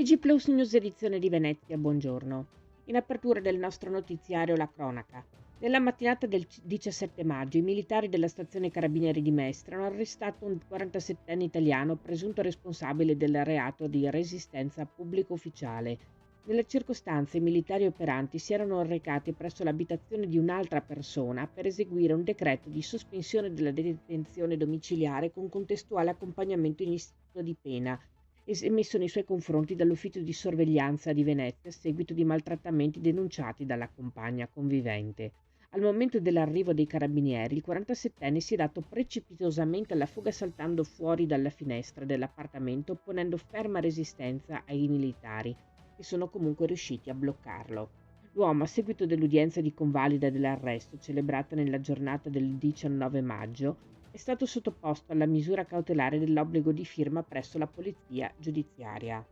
TG Plus News edizione di Venezia, buongiorno. In apertura del nostro notiziario la cronaca. Nella mattinata del 17 maggio i militari della stazione Carabinieri di Mestre hanno arrestato un 47enne italiano presunto responsabile del reato di resistenza pubblico ufficiale. Nella circostanza i militari operanti si erano recati presso l'abitazione di un'altra persona per eseguire un decreto di sospensione della detenzione domiciliare con contestuale accompagnamento in istituto di pena emesso nei suoi confronti dall'ufficio di sorveglianza di Venezia a seguito di maltrattamenti denunciati dalla compagna convivente. Al momento dell'arrivo dei carabinieri, il 47enne si è dato precipitosamente alla fuga saltando fuori dalla finestra dell'appartamento, opponendo ferma resistenza ai militari, che sono comunque riusciti a bloccarlo. L'uomo, a seguito dell'udienza di convalida dell'arresto, celebrata nella giornata del 19 maggio, è stato sottoposto alla misura cautelare dell'obbligo di firma presso la polizia giudiziaria.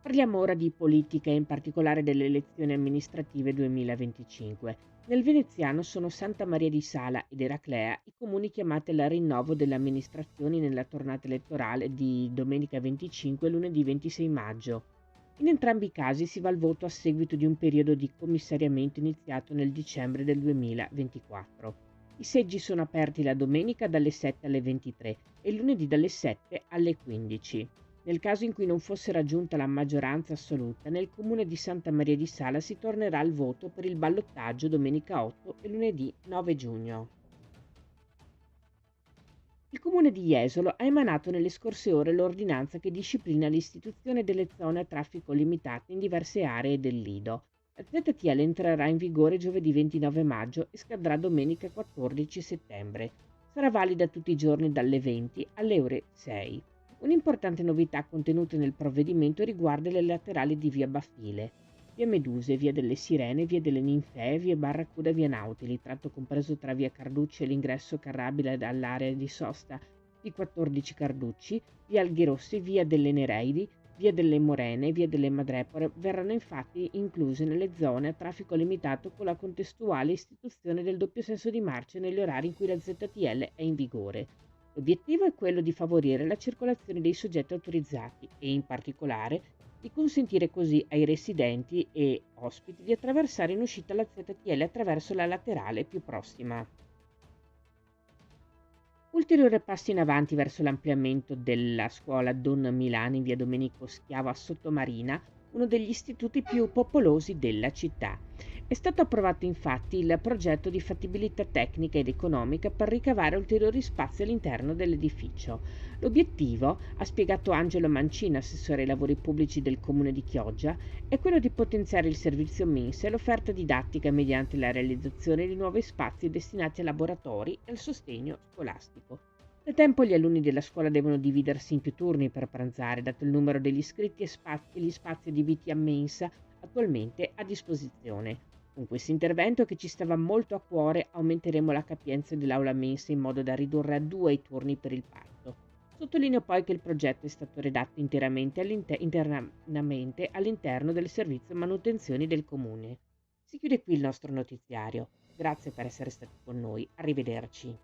Parliamo ora di politica e in particolare delle elezioni amministrative 2025. Nel veneziano sono Santa Maria di Sala ed Eraclea i comuni chiamati al rinnovo delle amministrazioni nella tornata elettorale di domenica 25 e lunedì 26 maggio. In entrambi i casi si va al voto a seguito di un periodo di commissariamento iniziato nel dicembre del 2024. I seggi sono aperti la domenica dalle 7 alle 23 e il lunedì dalle 7 alle 15. Nel caso in cui non fosse raggiunta la maggioranza assoluta, nel comune di Santa Maria di Sala si tornerà al voto per il ballottaggio domenica 8 e lunedì 9 giugno. Il comune di Jesolo ha emanato nelle scorse ore l'ordinanza che disciplina l'istituzione delle zone a traffico limitato in diverse aree del Lido. La ZTL entrerà in vigore giovedì 29 maggio e scadrà domenica 14 settembre. Sarà valida tutti i giorni dalle 20 alle ore 6. Un'importante novità contenuta nel provvedimento riguarda le laterali di via Baffile. Via Meduse, via delle Sirene, via delle Ninfee, via Barracuda e via Nautili, tratto compreso tra via Carducci e l'ingresso carrabile dall'area di sosta di 14 Carducci, via Alghirossi, via delle Nereidi, via delle Morene e via delle Madrepore verranno infatti incluse nelle zone a traffico limitato con la contestuale istituzione del doppio senso di marcia negli orari in cui la ZTL è in vigore. L'obiettivo è quello di favorire la circolazione dei soggetti autorizzati e, in particolare, di consentire così ai residenti e ospiti di attraversare in uscita la ZTL attraverso la laterale più prossima. Ulteriore passo in avanti verso l'ampliamento della scuola Don Milani in via Domenico Schiavo a Sottomarina, uno degli istituti più popolosi della città. È stato approvato infatti il progetto di fattibilità tecnica ed economica per ricavare ulteriori spazi all'interno dell'edificio. L'obiettivo, ha spiegato Angelo Mancina, assessore ai lavori pubblici del comune di Chioggia, è quello di potenziare il servizio mensa e l'offerta didattica mediante la realizzazione di nuovi spazi destinati a laboratori e al sostegno scolastico. Da tempo gli alunni della scuola devono dividersi in più turni per pranzare, dato il numero degli iscritti e gli spazi adibiti a mensa attualmente a disposizione. Con questo intervento, che ci stava molto a cuore, aumenteremo la capienza dell'aula mensa in modo da ridurre a 2 i turni per il parto. Sottolineo poi che il progetto è stato redatto interamente internamente all'interno del servizio manutenzioni del comune. Si chiude qui il nostro notiziario. Grazie per essere stati con noi. Arrivederci.